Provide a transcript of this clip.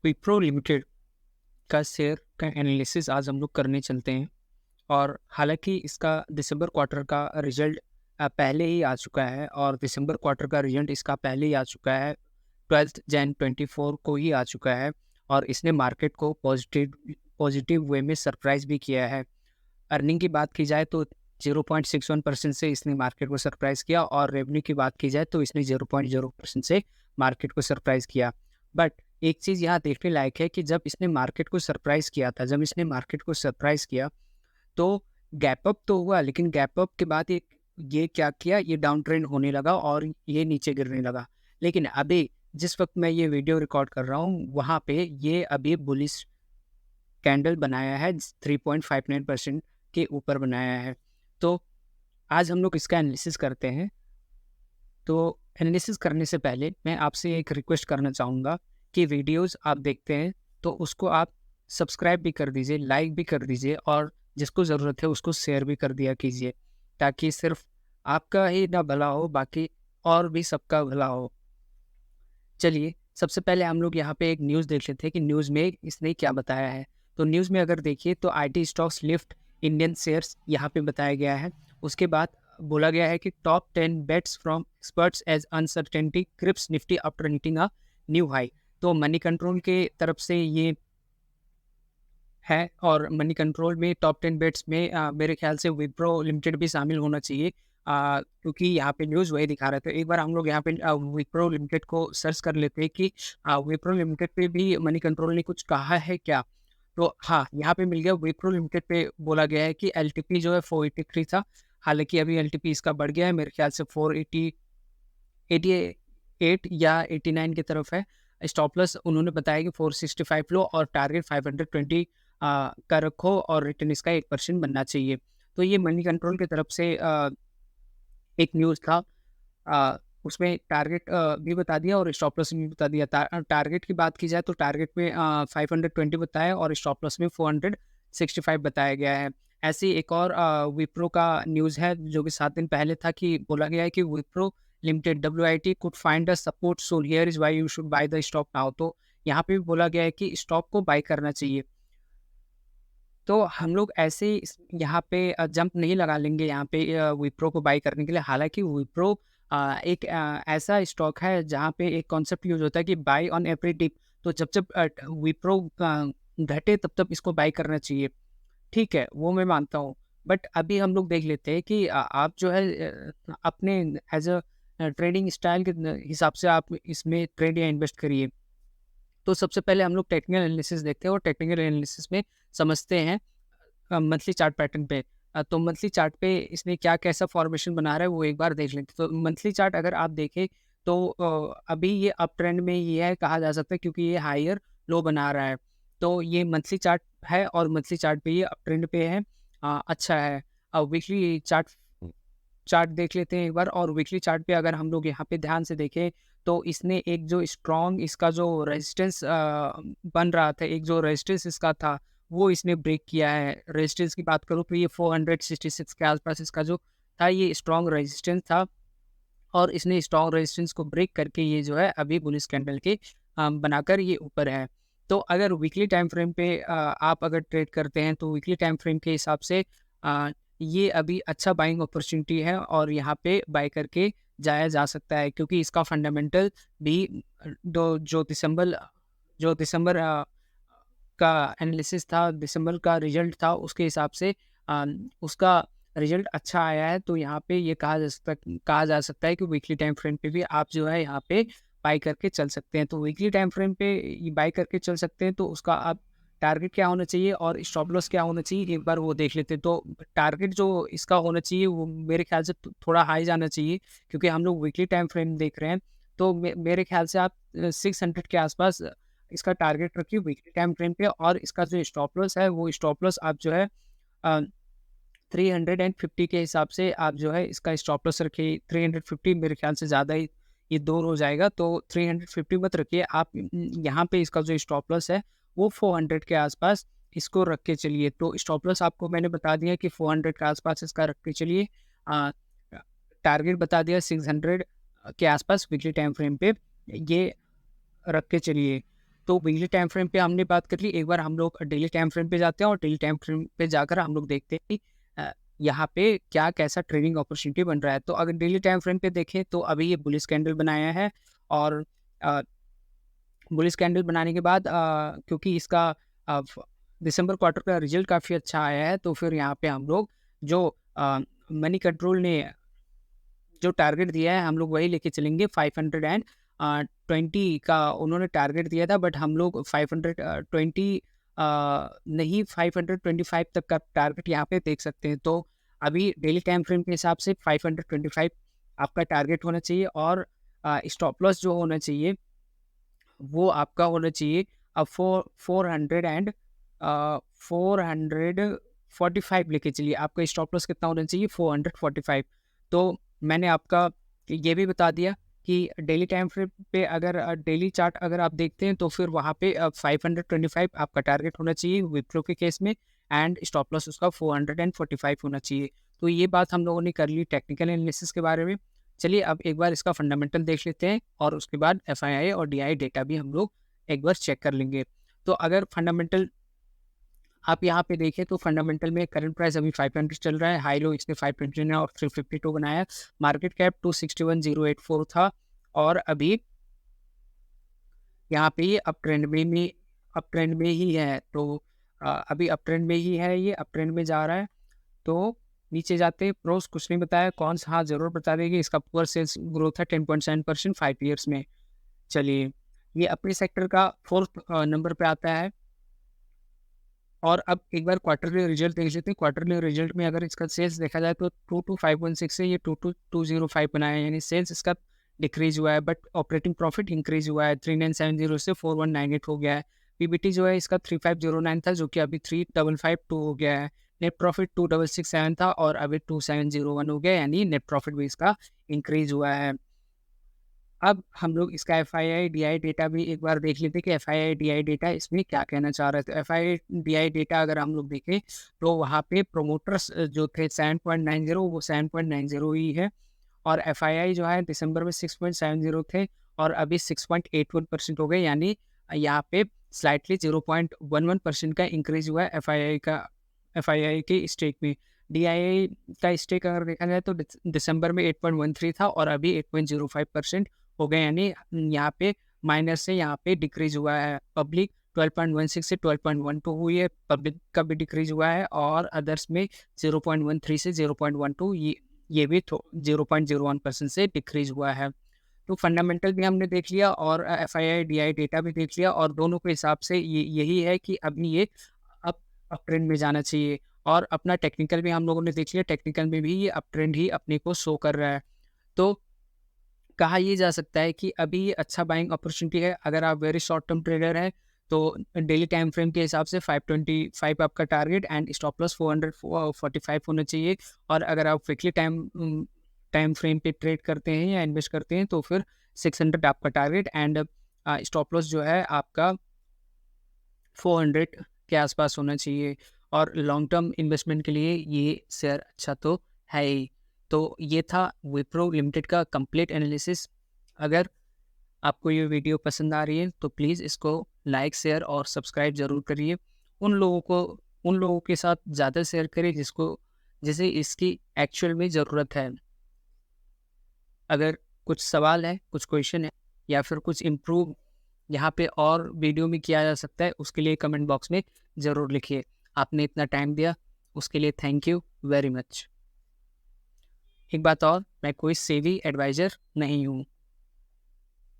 Wipro limited का share का analysis आज हम लोग करने चलते हैं। और हालांकि इसका दिसंबर क्वार्टर का रिजल्ट पहले ही आ चुका है, और दिसंबर क्वार्टर का रिजल्ट इसका पहले ही आ चुका है, 12 जनवरी 24 को ही आ चुका है। और इसने मार्केट को पॉजिटिव पॉजिटिव वे में सरप्राइज भी किया है। अर्निंग की बात की जाए तो 0.61% से इसने मार्केट को सरप्राइज किया, और रेवेन्यू की बात की जाए तो इसने 0.0% से मार्केट को सरप्राइज किया। बट एक चीज़ यहाँ देखने लायक है कि जब इसने मार्केट को सरप्राइज किया था, जब इसने मार्केट को सरप्राइज किया तो गैप अप तो हुआ, लेकिन गैप अप के बाद ये क्या किया, ये डाउन ट्रेंड होने लगा और ये नीचे गिरने लगा। लेकिन अभी जिस वक्त मैं ये वीडियो रिकॉर्ड कर रहा हूँ, वहाँ पे ये अभी बुलिश कैंडल बनाया है, 3.59% के ऊपर बनाया है। तो आज हम लोग इसका एनालिसिस करते हैं। तो एनालिसिस करने से पहले मैं आपसे एक रिक्वेस्ट करना चाहूँगा कि वीडियोस आप देखते हैं तो उसको आप सब्सक्राइब भी कर दीजिए, लाइक भी कर दीजिए, और जिसको ज़रूरत है उसको शेयर भी कर दिया कीजिए, ताकि सिर्फ आपका ही ना भला हो, बाकी और भी सबका भला हो। चलिए, सबसे पहले हम लोग यहाँ पे एक न्यूज़ देख लेते हैं कि न्यूज़ में इसने क्या बताया है। तो न्यूज़ में अगर देखिए तो IT stocks lift Indian shares यहाँ पे बताया गया है। उसके बाद बोला गया है कि top 10 bets from experts as uncertainty creeps Nifty after hitting a new high. तो मनी कंट्रोल के तरफ से ये है, और मनी कंट्रोल में टॉप 10 बेट्स में मेरे ख्याल से विप्रो लिमिटेड भी शामिल होना चाहिए, क्योंकि यहाँ पे न्यूज़ वही दिखा रहे थे। एक बार हम लोग यहाँ पे विप्रो लिमिटेड को सर्च कर लेते हैं कि विप्रो लिमिटेड पे भी मनी कंट्रोल ने कुछ कहा है क्या। तो हाँ, यहाँ पे मिल गया। विप्रो लिमिटेड पे बोला गया है कि एलटीपी जो है 483 था, हालांकि अभी एलटीपी इसका बढ़ गया है, मेरे ख्याल से 488 या 89 की तरफ है। स्टॉप लॉस उन्होंने बताया कि 465 लो, और टारगेट 520 का रखो, और रिटर्न इसका 1% बनना चाहिए। तो ये मनी कंट्रोल की तरफ से एक न्यूज़ था। उसमें टारगेट भी बता दिया और स्टॉप लॉस भी बता दिया। टारगेट की बात की जाए तो टारगेट में 520 बताया, और स्टॉप लॉस में 465 बताया गया है। ऐसे ही एक और विप्रो का न्यूज़ है जो कि 7 दिन पहले था, कि बोला गया है कि Wipro limited WIT could find a support zone, here is why you should buy the stock now. तो यहाँ पे भी बोला गया है कि स्टॉक को बाय करना चाहिए। तो हम लोग ऐसे ही यहाँ पे जंप नहीं लगा लेंगे यहाँ पे विप्रो को बाय करने के लिए। हालाँकि विप्रो एक ऐसा स्टॉक है जहाँ पे एक कॉन्सेप्ट यूज़ होता है कि बाय ऑन एवरी डिप। तो जब विप्रो घटे तब इसको बाय करना चाहिए। ठीक है, वो मैं मानता हूँ। बट अभी हम लोग देख लेते हैं कि आप जो है अपने एज़ ट्रेडिंग स्टाइल के हिसाब से आप इसमें ट्रेड या इन्वेस्ट करिए। तो सबसे पहले हम लोग टेक्निकल एनालिसिस देखते हैं, और टेक्निकल एनालिसिस में समझते हैं मंथली चार्ट पैटर्न पे। तो मंथली चार्ट पे इसने क्या कैसा फॉर्मेशन बना रहा है वो एक बार देख लेते हैं। तो मंथली चार्ट अगर आप देखें तो अभी ये अप ट्रेंड में ये है, कहा जा सकता है, क्योंकि ये हायर लो बना रहा है। तो ये मंथली चार्ट है, और मंथली चार्ट पे ये अप ट्रेंड पे है। अच्छा है। वीकली चार्ट चार्ट देख लेते हैं एक बार। और वीकली चार्ट पे अगर हम लोग यहाँ पे ध्यान से देखें तो इसने एक जो स्ट्रॉन्ग इसका जो रेजिस्टेंस बन रहा था, एक जो रेजिस्टेंस इसका था, वो इसने ब्रेक किया है। रेजिस्टेंस की बात करूँ तो ये 466 के आसपास इसका जो था, ये स्ट्रॉन्ग रेजिस्टेंस था, और इसने स्ट्रॉन्ग रेजिस्टेंस को ब्रेक करके ये जो है अभी बुलिश कैंडल के बनाकर ये ऊपर है। तो अगर वीकली टाइम फ्रेम पे आप अगर ट्रेड करते हैं तो वीकली टाइम फ्रेम के हिसाब से ये अभी अच्छा बाइंग अपॉर्चुनिटी है, और यहाँ पे बाय करके जाया जा सकता है, क्योंकि इसका फंडामेंटल भी जो दिसंबर का एनालिसिस था, दिसंबर का रिजल्ट था, उसके हिसाब से उसका रिजल्ट अच्छा आया है। तो यहाँ पे ये कहा जा सकता है कि वीकली टाइम फ्रेम पे भी आप जो है यहाँ पे बाय करके चल सकते हैं। तो वीकली टाइम फ्रेम पे ये बाय करके चल सकते हैं, तो उसका आप टारगेट क्या होना चाहिए और स्टॉप लॉस क्या होना चाहिए, एक बार वो देख लेते हैं। तो टारगेट जो इसका होना चाहिए वो मेरे ख्याल से थोड़ा हाई जाना चाहिए, क्योंकि हम लोग वीकली टाइम फ्रेम देख रहे हैं। तो मेरे ख्याल से आप 600 के आसपास इसका टारगेट रखिए वीकली टाइम फ्रेम पे, और इसका जो स्टॉप लॉस है वो स्टॉप लॉस आप जो है 350 के हिसाब से आप जो है इसका स्टॉप लॉस रखिए। 350 मेरे ख्याल से ज़्यादा ही ये दूर हो जाएगा, तो 350 मत रखिए आप। यहाँ पे इसका जो स्टॉप लॉस है वो 400 के आसपास इसको रख के चलिए। तो स्टॉप लॉस आपको मैंने बता दिया कि 400 के आसपास इसका रख के चलिए। टारगेट बता दिया 600 के आसपास वीकली टाइम फ्रेम पे ये रख के चलिए। तो वीकली टाइम फ्रेम पे हमने बात कर ली। एक बार हम लोग डेली टाइम फ्रेम पे जाते हैं और डेली टाइम फ्रेम पे जाकर हम लोग देखते हैं कि यहाँ पे क्या कैसा ट्रेडिंग अपॉर्चुनिटी बन रहा है। तो अगर डेली टाइम फ्रेम पे देखें तो अभी ये बुलिश कैंडल बनाया है और बुलिश कैंडल बनाने के बाद क्योंकि इसका दिसंबर क्वार्टर का रिजल्ट काफ़ी अच्छा आया है, तो फिर यहाँ पे हम लोग जो मनी कंट्रोल ने जो टारगेट दिया है हम लोग वही लेके चलेंगे। 520 का उन्होंने टारगेट दिया था, बट हम लोग 520 नहीं 525 तक का टारगेट यहाँ पे देख सकते हैं। तो अभी डेली टाइम फ्रेम के हिसाब से 525 आपका टारगेट होना चाहिए और स्टॉप लॉस जो होना चाहिए वो आपका होना चाहिए अब 445 लेके चलिए। आपका स्टॉप लॉस कितना होना चाहिए? 445। तो मैंने आपका ये भी बता दिया कि डेली टाइम फ्रेम पे अगर डेली चार्ट अगर आप देखते हैं तो फिर वहाँ पे 525 आपका टारगेट होना चाहिए विप्रो के केस में, एंड स्टॉप लॉस उसका 445 होना चाहिए। तो ये बात हम लोगों ने कर ली टेक्निकल एनालिसिस के बारे में। चलिए अब एक बार इसका फंडामेंटल देख लेते हैं और उसके बाद एफआईआई और डीआई डेटा भी हम लोग एक बार चेक कर लेंगे। तो अगर फंडामेंटल आप यहाँ पे देखें तो फंडामेंटल में करंट प्राइस अभी 500 चल रहा है, हाई लो इसने 529 और 352 बनाया, मार्केट कैप 261,084 था और अभी यहाँ पे ये अप ट्रेंड में ही है। तो अभी अप ट्रेंड में ही है, ये अप ट्रेंड में जा रहा है। तो नीचे जाते प्रोस कुछ नहीं बताया, कौन सा हाँ ज़रूर बता देंगे। इसका पुअर सेल्स ग्रोथ है 10.7% 5 ईयर्स में। चलिए ये अपने सेक्टर का 4th नंबर पे आता है। और अब एक बार क्वार्टरली रिजल्ट देख लेते हैं। क्वार्टरली रिजल्ट में अगर इसका सेल्स देखा जाए तो 22,516 से ये 22,205 बनाया है, यानी सेल्स इसका डिक्रीज हुआ है, बट ऑपरेटिंग प्रॉफिट इंक्रीज हुआ है 3,970 से 4,198 हो गया है। पीबीटी जो है इसका 3,509 था जो कि अभी 3,552 हो गया है। नेट प्रॉफिट 2,667 था और अभी 2,701 हो गया, यानी नेट प्रॉफिट भी इसका इंक्रीज हुआ है। अब हम लोग इसका एफआईआई डीआई डेटा भी एक बार देख लेते हैं कि एफआईआई डीआई डेटा इसमें क्या कहना चाह रहा है। तो एफआईआई डीआई डेटा अगर हम लोग देखें तो वहाँ पे प्रोमोटर्स जो थे 7.90 वो 7.90 ही है, और एफआईआई जो है दिसंबर में 6.70 थे और अभी 6.81% हो गए, यानी यहाँ पे स्लाइटली 0.11% का इंक्रीज हुआ है एफआईआई के स्टेक में। डीआईआई का स्टेक अगर देखा जाए तो दिसंबर में 8.13 था और अभी 8.05% हो गए, यानी यहाँ पे माइनस से यहाँ पे डिक्रीज हुआ है। पब्लिक 12.16 से 12.12 हुई है, पब्लिक का भी डिक्रीज हुआ है, और अदर्स में 0.13 से 0.12 ये भी 0.01% से डिक्रीज हुआ है। तो फंडामेंटल भी हमने देख लिया और एफआईआई डीआई डेटा भी देख लिया, और दोनों के हिसाब से यही है कि अभी ये अप ट्रेंड में जाना चाहिए। और अपना टेक्निकल भी हम लोगों ने देख लिया, टेक्निकल में भी ये अप ट्रेंड ही अपने को शो कर रहा है। तो कहा ये जा सकता है कि अभी ये अच्छा बाइंग अपॉर्चुनिटी है। अगर आप वेरी शॉर्ट टर्म ट्रेडर हैं तो डेली टाइम फ्रेम के हिसाब से 525 आपका टारगेट एंड स्टॉप लॉस 445 होना चाहिए। और अगर आप वीकली टाइम फ्रेम पे ट्रेड करते हैं या इन्वेस्ट करते हैं तो फिर 600 आपका टारगेट एंड स्टॉप लॉस जो है आपका 400 के आसपास होना चाहिए। और लॉन्ग टर्म इन्वेस्टमेंट के लिए ये शेयर अच्छा तो है ही। तो ये था विप्रो लिमिटेड का कंप्लीट एनालिसिस। अगर आपको ये वीडियो पसंद आ रही है तो प्लीज़ इसको लाइक शेयर और सब्सक्राइब ज़रूर करिए। उन लोगों के साथ ज़्यादा शेयर करिए जिसे इसकी एक्चुअल में ज़रूरत है। अगर कुछ सवाल है, कुछ क्वेश्चन है या फिर कुछ इम्प्रूव यहाँ पे और वीडियो में किया जा सकता है, उसके लिए कमेंट बॉक्स में ज़रूर लिखिए। आपने इतना टाइम दिया उसके लिए थैंक यू वेरी मच। एक बात और, मैं कोई सेवी एडवाइज़र नहीं हूँ।